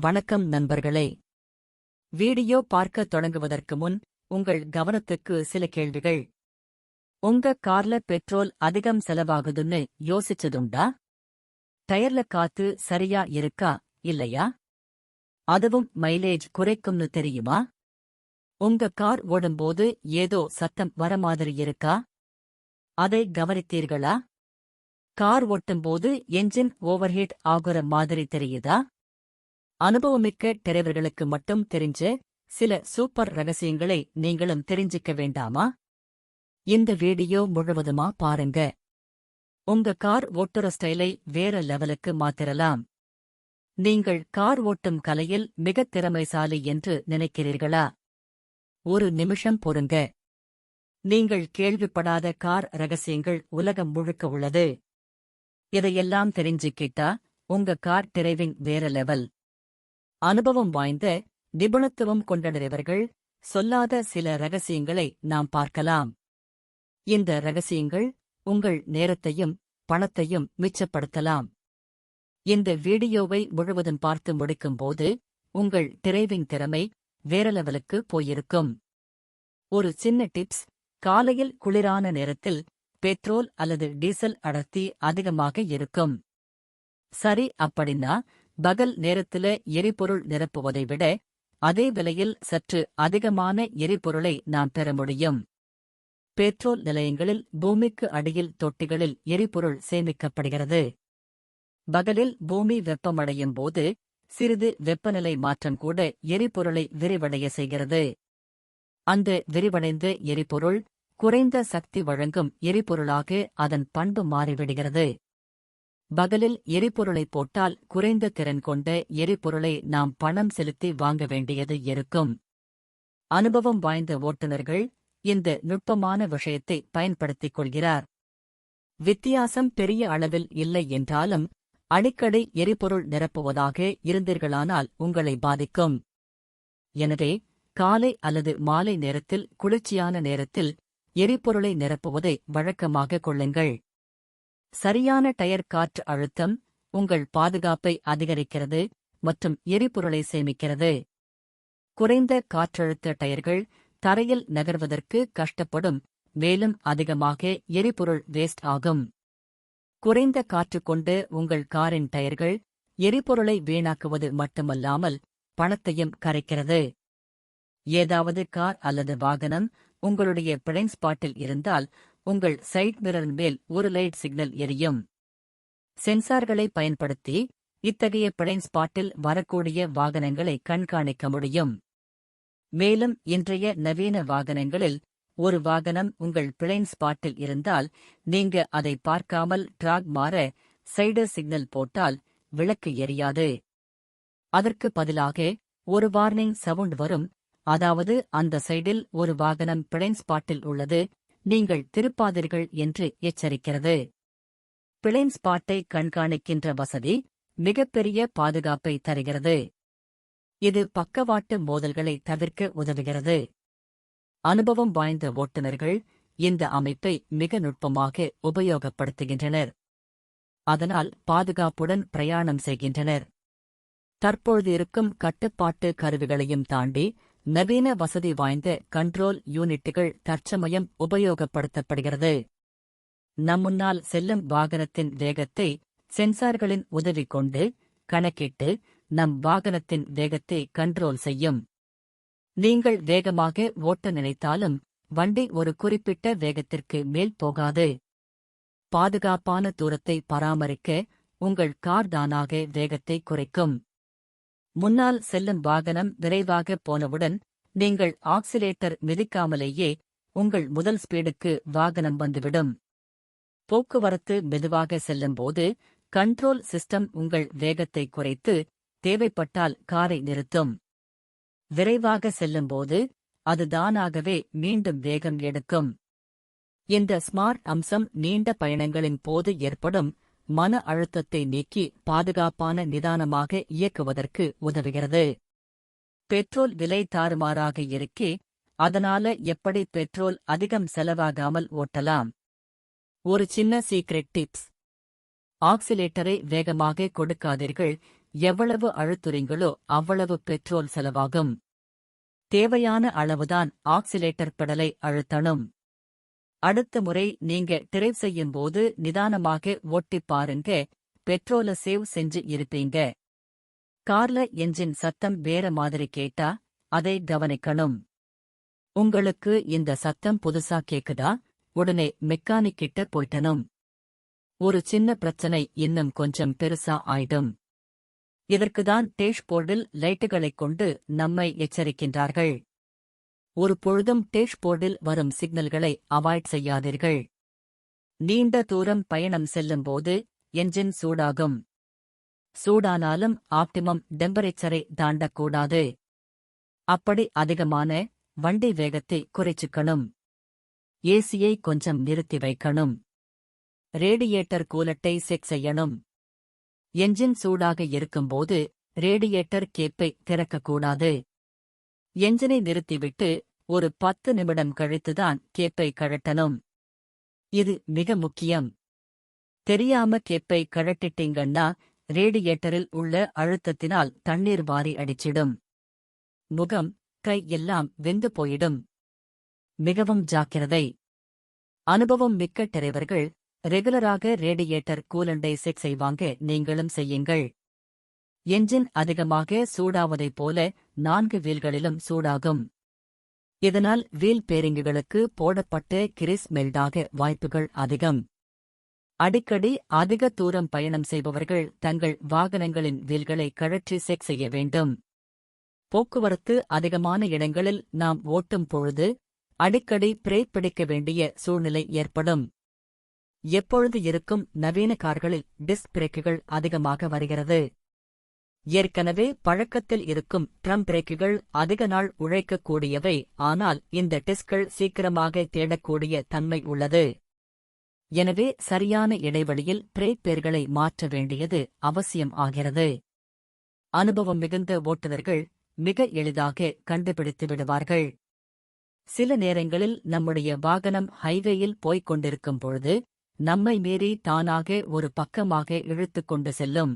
வணக்கம் நண்பர்களே. வீடியோ பார்க்க தொடங்குவதற்கு முன் உங்கள் கவனத்துக்கு சில கேள்விகள். உங்க கார்ல பெட்ரோல் அதிகம் செலவாகுதுன்னு யோசிச்சதுண்டா? டயர்ல காத்து சரியா இருக்கா இல்லையா? அதுவும் மைலேஜ் குறைக்கும்னு தெரியுமா? உங்க கார் ஓடும்போது ஏதோ சத்தம் வர மாதிரி இருக்கா? அதை கவனித்தீர்களா? கார் ஓட்டும்போது என்ஜின் ஓவர்ஹீட் ஆகுற மாதிரி தெரியுதா? அனுபவமிக்க டிரைவர்களுக்கு மட்டும் தெரிஞ்ச சில சூப்பர் ரகசியங்களை நீங்களும் தெரிஞ்சிக்க வேண்டாமா? இந்த வீடியோ முழுவதுமா பாருங்க. உங்க கார் ஓட்டுற ஸ்டைலை வேற லெவலுக்கு மாத்திரலாம். நீங்கள் கார் ஓட்டும் கலையில் மிகத் திறமைசாலி என்று நினைக்கிறீர்களா? ஒரு நிமிஷம் பொறுங்க. நீங்கள் கேள்விப்படாத கார் ரகசியங்கள் உலகம் முழுக்க உள்ளது. இதையெல்லாம் தெரிஞ்சுக்கிட்டா உங்க கார் டிரைவிங் வேற லெவல். அனுபவம் வாய்ந்த நிபுணத்துவம் கொண்ட டிரைவர்கள் சொல்லாத சில ரகசியங்களை நாம் பார்க்கலாம். இந்த ரகசியங்கள் உங்கள் நேரத்தையும் பணத்தையும் மிச்சப்படுத்தலாம். இந்த வீடியோவை முழுவதும் பார்த்து முடிக்கும்போது உங்கள் டிரைவிங் திறமை வேற லெவலுக்கு போயிருக்கும். ஒரு சின்ன டிப்ஸ்: காலையில் குளிரான நேரத்தில் பெட்ரோல் அல்லது டீசல் அடர்த்தி அதிகமாக இருக்கும். சரி, அப்படின்னா பகல் நேரத்தில எரிபொருள் நிரப்புவதை விட அதே விலையில் சற்று அதிகமான எரிபொருளை நாம் பெற முடியும். பெட்ரோல் நிலையங்களில் பூமிக்கு அடியில் தொட்டிகளில் எரிபொருள் சேமிக்கப்படுகிறது. பகலில் பூமி வெப்பமடையும் போது சிறிது வெப்பநிலை மாற்றம் கூட எரிபொருளை விரிவடைய செய்கிறது. அந்த விரிவடைந்த எரிபொருள் குறைந்த சக்தி வழங்கும் எரிபொருளாக அதன் பண்பு மாறிவிடுகிறது. பகலில் எரிபொருளை போட்டால் குறைந்த திறன் கொண்ட எரிபொருளை நாம் பணம் செலுத்தி வாங்க வேண்டியது இருக்கும். அனுபவம் வாய்ந்த ஓட்டுநர்கள் இந்த நுட்பமான விஷயத்தை பயன்படுத்திக் கொள்கிறார். வித்தியாசம் பெரிய அளவில் இல்லை என்றாலும் அடிக்கடி எரிபொருள் நிரப்புவதாக இருந்தீர்களானால் உங்களை பாதிக்கும். எனவே காலை அல்லது மாலை நேரத்தில் குளிர்ச்சியான நேரத்தில் எரிபொருளை நிரப்புவதை வழக்கமாக கொள்ளுங்கள். சரியான டயர் காற்று அழுத்தம் உங்கள் பாதுகாப்பை அதிகரிக்கிறது மற்றும் எரிபொருளை சேமிக்கிறது. குறைந்த காற்றழுத்த டயர்கள் தரையில் நகர்வதற்கு கஷ்டப்படும், மேலும் அதிகமாக எரிபொருள் வேஸ்ட் ஆகும். குறைந்த காற்று கொண்டு உங்கள் காரின் டயர்கள் எரிபொருளை வீணாக்குவது மட்டுமல்லாமல் பணத்தையும் கரைக்கிறது. ஏதாவது கார் அல்லது வாகனம் உங்களுடைய பிளைண்ட் ஸ்பாட்டில் இருந்தால் உங்கள் சைட் மிரரின் மேல் ஒரு லைட் சிக்னல் எரியும். சென்சார்களை பயன்படுத்தி இத்தகைய பிளைண்ட் ஸ்பாட்டில் வரக்கூடிய வாகனங்களை கண்காணிக்க முடியும். மேலும் இன்றைய நவீன வாகனங்களில் ஒரு வாகனம் உங்கள் பிளைண்ட் ஸ்பாட்டில் இருந்தால் நீங்க அதை பார்க்காமல் டிராக் மாற சைடு சிக்னல் போட்டால் விளக்கு எரியாது. அதற்கு பதிலாக ஒரு வார்னிங் சவுண்ட் வரும், அதாவது அந்த சைடில் ஒரு வாகனம் பிளைண்ட் ஸ்பாட்டில் உள்ளது, நீங்கள் திருப்பாதீர்கள் என்று எச்சரிக்கிறது. பிளைண்ட் ஸ்பாட்டை கண்காணிக்கின்ற வசதி மிகப்பெரிய பாதுகாப்பை தருகிறது. இது பக்கவாட்டு மோதல்களை தவிர்க்க உதவுகிறது. அனுபவம் வாய்ந்த ஓட்டுநர்கள் இந்த அமைப்பை மிக நுட்பமாக உபயோகப்படுத்துகின்றனர். அதனால் பாதுகாப்புடன் பிரயாணம் செய்கின்றனர். தற்பொழுது இருக்கும் கட்டுப்பாட்டு கருவிகளையும் தாண்டி நவீன வசதி வாய்ந்த கண்ட்ரோல் யூனிட்டுகள் தற்சமயம் உபயோகப்படுத்தப்படுகிறது. நம் முன்னால் செல்லும் வாகனத்தின் வேகத்தை சென்சார்களின் உதவி கொண்டு கணக்கிட்டு நம் வாகனத்தின் வேகத்தை கண்ட்ரோல் செய்யும். நீங்கள் வேகமாக ஓட்ட நினைத்தாலும் வண்டி ஒரு குறிப்பிட்ட வேகத்திற்கு மேல் போகாது. பாதுகாப்பான தூரத்தை பராமரிக்க உங்கள் கார் தானாக வேகத்தை குறைக்கும். முன்னால் செல்லும் வாகனம் விரைவாக போனவுடன் நீங்கள் ஆக்சிலேட்டர் மிதிக்காமலேயே உங்கள் முதல் ஸ்பீடுக்கு வாகனம் வந்துவிடும். போக்குவரத்து மெதுவாக செல்லும்போது கண்ட்ரோல் சிஸ்டம் உங்கள் வேகத்தை குறைத்து தேவைப்பட்டால் காரை நிறுத்தும். விரைவாக செல்லும்போது அது தானாகவே மீண்டும் வேகம் எடுக்கும். இந்த ஸ்மார்ட் அம்சம் நீண்ட பயணங்களின் போது ஏற்படும் மன அழுத்தத்தை நீக்கி பாதுகாப்பான நிதானமாக இயக்குவதற்கு உதவுகிறது. பெட்ரோல் விலை தாறுமாறாக இருக்கே, அதனால எப்படி பெட்ரோல் அதிகம் செலவாகாமல் ஓட்டலாம்? ஒரு சின்ன சீக்ரெட் டிப்ஸ்: ஆக்சிலேட்டரை வேகமாக கொடுக்காதீர்கள். எவ்வளவு அழுத்துறீங்களோ அவ்வளவு பெட்ரோல் செலவாகும். தேவையான அளவுதான் ஆக்சிலேட்டர் பெடலை அழுத்தணும். அடுத்த முறை நீங்க டிரைவ் செய்யும்போது நிதானமாக ஓட்டிப் பாருங்க. பெட்ரோல சேவ் செஞ்சு இருப்பீங்க. கார்ல என்ஜின் சத்தம் வேற மாதிரி கேட்டா அதை கவனிக்கணும். உங்களுக்கு இந்த சத்தம் புதுசா கேக்குதா? உடனே மெக்கானிக் கிட்ட போய்ட்டனும். ஒரு சின்ன பிரச்சனை இன்னும் கொஞ்சம் பெருசா ஆயிடும். இதற்குதான் டேஷ்போர்டில் லைட்டுகளைக் கொண்டு நம்மை எச்சரிக்கின்றார்கள். ஒரு பொழுதும் டேஷ்போர்டில் வரும் சிக்னல்களை அவாய்ட் செய்யாதீர்கள். நீண்ட தூரம் பயணம் செல்லும்போது என்ஜின் சூடாகும். சூடானாலும் ஆப்டிமம் டெம்பரேச்சரை தாண்டக்கூடாது. அப்படி அதிகமான வண்டி வேகத்தை குறைச்சுக்கணும். ஏசியை கொஞ்சம் நிறுத்தி வைக்கணும். ரேடியேட்டர் கூலட்டை செக் செய்யணும். என்ஜின் சூடாக இருக்கும்போது ரேடியேட்டர் கேப்பை திறக்கக்கூடாது. என்ஜினை நிறுத்திவிட்டு ஒரு 10 நிமிடம் கழித்துதான் கேப்பை கழட்டணும். இது மிக முக்கியம். தெரியாம கேப்பை கழட்டிட்டீங்கன்னா ரேடியேட்டரில் உள்ள அழுத்தத்தினால் தண்ணீர் வாரி அடிச்சிடும். முகம், கை எல்லாம் வெந்து போயிடும். மிகவும் ஜாக்கிரதை. அனுபவம் மிக்க டிரைவர்கள் ரெகுலராக ரேடியேட்டர் கூலண்டை செக் செய்வாங்க. நீங்களும் செய்யுங்கள். என்ஜின் அதிகமாக சூடாவதைப் போல 4 வீல்களிலும் சூடாகும். இதனால் வீல் பேரிங்குகளுக்கு போடப்பட்ட கிரீஸ் மெல்டாக வாய்ப்புகள் அதிகம். அடிக்கடி அதிக தூரம் பயணம் செய்பவர்கள் தங்கள் வாகனங்களின் வீல்களை கழற்றி செக் செய்ய வேண்டும். போக்குவரத்து அதிகமான இடங்களில் நாம் ஓட்டும் பொழுது அடிக்கடி பிரேக் பிடிக்க வேண்டிய சூழ்நிலை ஏற்படும். எப்பொழுது இருக்கும் நவீன கார்களில் டிஸ்க் பிரேக்குகள் அதிகமாக வருகிறது. ஏற்கனவே பழக்கத்தில் இருக்கும் ட்ரம் பிரேக்குகள் அதிக நாள் உழைக்கக்கூடியவை. ஆனால் இந்த டிஸ்கள் சீக்கிரமாக தேடக்கூடிய தன்மை உள்ளது. எனவே சரியான இடைவெளியில் பிரேக் பேர்களை மாற்ற வேண்டியது அவசியம் ஆகிறது. அனுபவம் மிகுந்த ஓட்டுநர்கள் மிக எளிதாக கண்டுபிடித்து விடுவார்கள். சில நேரங்களில் நம்முடைய வாகனம் ஹைவேயில் போய்க் கொண்டிருக்கும் பொழுது நம்மை மீறி தானாக ஒரு பக்கமாக இழுத்துக் கொண்டு செல்லும்.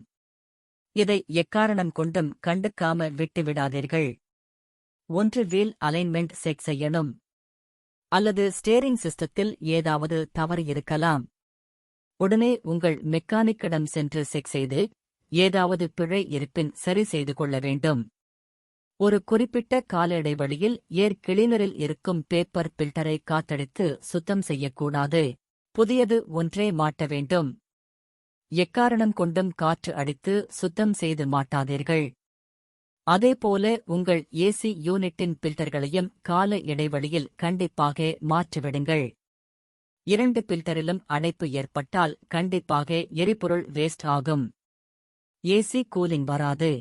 இதை எக்காரணம் கொண்டும் கண்டுக்காம விட்டுவிடாதீர்கள். ஒன்று வீல் அலைன்மெண்ட் செக் செய்யணும். அல்லது ஸ்டேரிங் சிஸ்டத்தில் ஏதாவது தவறு இருக்கலாம். உடனே உங்கள் மெக்கானிக்கிடம் சென்று செக் செய்து ஏதாவது பிழை இருப்பின் சரி செய்து கொள்ள வேண்டும். ஒரு குறிப்பிட்ட கால இடைவெளியில் ஏர் கிளீனரில் இருக்கும் பேப்பர் பில்டரை காத்தடித்து சுத்தம் செய்யக்கூடாது. புதியது ஒன்றே மாட்ட வேண்டும். எக்காரணம் கொண்டும் காற்று அடித்து சுத்தம் செய்து மாட்டாதீர்கள். அதேபோல உங்கள் ஏசி யூனிட்டின் பில்டர்களையும் கால இடைவெளியில் கண்டிப்பாக மாற்றிவிடுங்கள். 2 பில்டரிலும் அடைப்பு ஏற்பட்டால் கண்டிப்பாக எரிபொருள் வேஸ்ட் ஆகும். ஏசி கூலிங் வராது.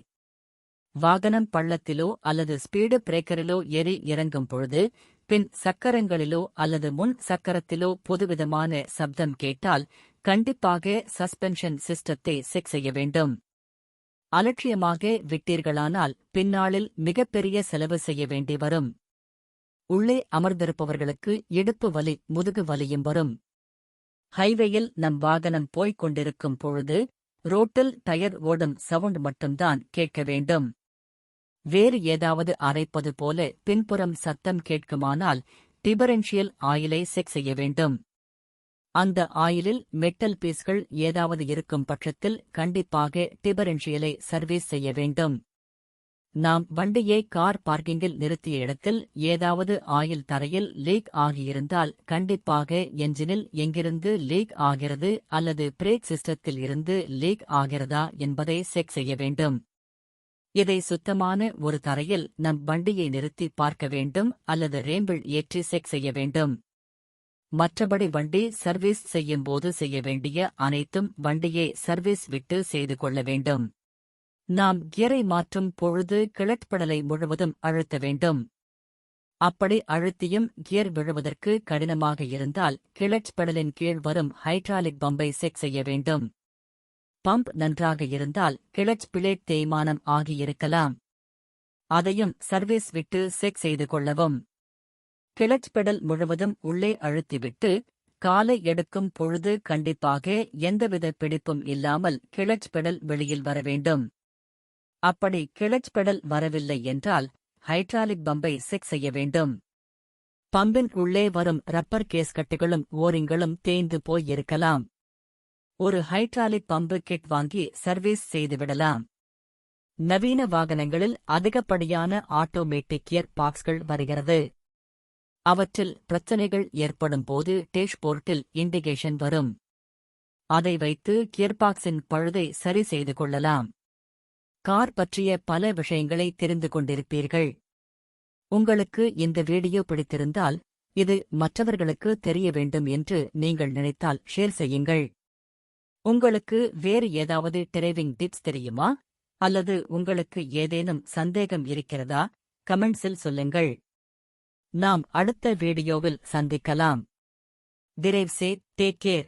வாகனம் பள்ளத்திலோ அல்லது ஸ்பீடு பிரேக்கரிலோ ஏறி இறங்கும் பொழுது பின் சக்கரங்களிலோ அல்லது முன் சக்கரத்திலோ பொதுவிதமான சப்தம் கேட்டால் கண்டிப்பாக சஸ்பென்ஷன் சிஸ்டத்தை செக் செய்ய வேண்டும். அலட்சியமாக விட்டீர்களானால் பின்னாளில் மிகப்பெரிய செலவு செய்ய வேண்டி வரும். உள்ளே அமர்ந்திருப்பவர்களுக்கு இடுப்பு வலி, முதுகு வலியும் வரும். ஹைவேயில் நம் வாகனம் போய்க் கொண்டிருக்கும் பொழுது ரோட்டில் டயர் ஓடும் சவுண்ட் மட்டும்தான் கேட்க வேண்டும். வேறு ஏதாவது அரைப்பது போல பின்புறம் சத்தம் கேட்குமானால் டிபரென்ஷியல் ஆயிலை செக் செய்ய வேண்டும். அந்த ஆயிலில் மெட்டல் பீஸ்கள் ஏதாவது இருக்கும் பட்சத்தில் கண்டிப்பாக டிபரென்ஷியலை சர்வீஸ் செய்ய வேண்டும். நாம் வண்டியை கார் பார்க்கிங்கில் நிறுத்திய இடத்தில் ஏதாவது ஆயில் தரையில் லீக் ஆகியிருந்தால் கண்டிப்பாக என்ஜினில் எங்கிருந்து லீக் ஆகிறது அல்லது பிரேக் சிஸ்டத்தில் இருந்து லீக் ஆகிறதா என்பதை செக் செய்ய வேண்டும். இதை சுத்தமான ஒரு தரையில் நம் வண்டியை நிறுத்தி பார்க்க வேண்டும் அல்லது ரேம்பிள் ஏற்றி செக் செய்ய வேண்டும். மற்றபடி வண்டி சர்வீஸ் செய்யும்போது செய்ய வேண்டிய அனைத்தும் வண்டியை சர்வீஸ் விட்டு செய்து கொள்ள வேண்டும். நாம் கியரை மாற்றும் பொழுது கிளட்ச் பெடலை முழுவதும் அழுத்த வேண்டும். அப்படி அழுத்தியும் கியர் விழுவதற்கு கடினமாக இருந்தால் கிளட்ச் பெடலின் கீழ் வரும் ஹைட்ராலிக் பம்பை செக் செய்ய வேண்டும். பம்ப் நன்றாக இருந்தால் கிளட்ச் பிளேட் தேய்மானம் ஆகியிருக்கலாம். அதையும் சர்வீஸ் விட்டு செக் செய்து கொள்ளவும். கிளட்ச் பெடல் முழுவதும் உள்ளே அழுத்திவிட்டு காலை எடுக்கும் பொழுது கண்டிப்பாக எந்தவித பிடிப்பும் இல்லாமல் கிளட்ச் பெடல் வெளியில் வர வேண்டும். அப்படி கிளட்ச் பெடல் வரவில்லை என்றால் ஹைட்ராலிக் பம்பை செக் செய்ய வேண்டும். பம்பின் உள்ளே வரும் ரப்பர் கேஸ்கட்டுகளும் ஓரிங்களும் தேய்ந்து போய் இருக்கலாம். ஒரு ஹைட்ராலிக் பம்பு கிட் வாங்கி சர்வீஸ் செய்துவிடலாம். நவீன வாகனங்களில் அதிகப்படியான ஆட்டோமேட்டிக் கியர் பாக்ஸ்கள் வருகிறது. அவற்றில் பிரச்சனைகள் ஏற்படும் போது டேஷ்போர்ட்டில் இண்டிகேஷன் வரும். அதை வைத்து கியர்பாக்ஸின் பழுதை சரி செய்து கொள்ளலாம். கார் பற்றிய பல விஷயங்களை தெரிந்து கொண்டிருப்பீர்கள். உங்களுக்கு இந்த வீடியோ பிடித்திருந்தால், இது மற்றவர்களுக்கு தெரிய வேண்டும் என்று நீங்கள் நினைத்தால் ஷேர் செய்யுங்கள். உங்களுக்கு வேறு ஏதாவது டிரைவிங் டிப்ஸ் தெரியுமா? அல்லது உங்களுக்கு ஏதேனும் சந்தேகம் இருக்கிறதா? கமெண்ட்ஸில் சொல்லுங்கள். நாம் அடுத்த வீடியோவில் சந்திக்கலாம். Drive safe, take care.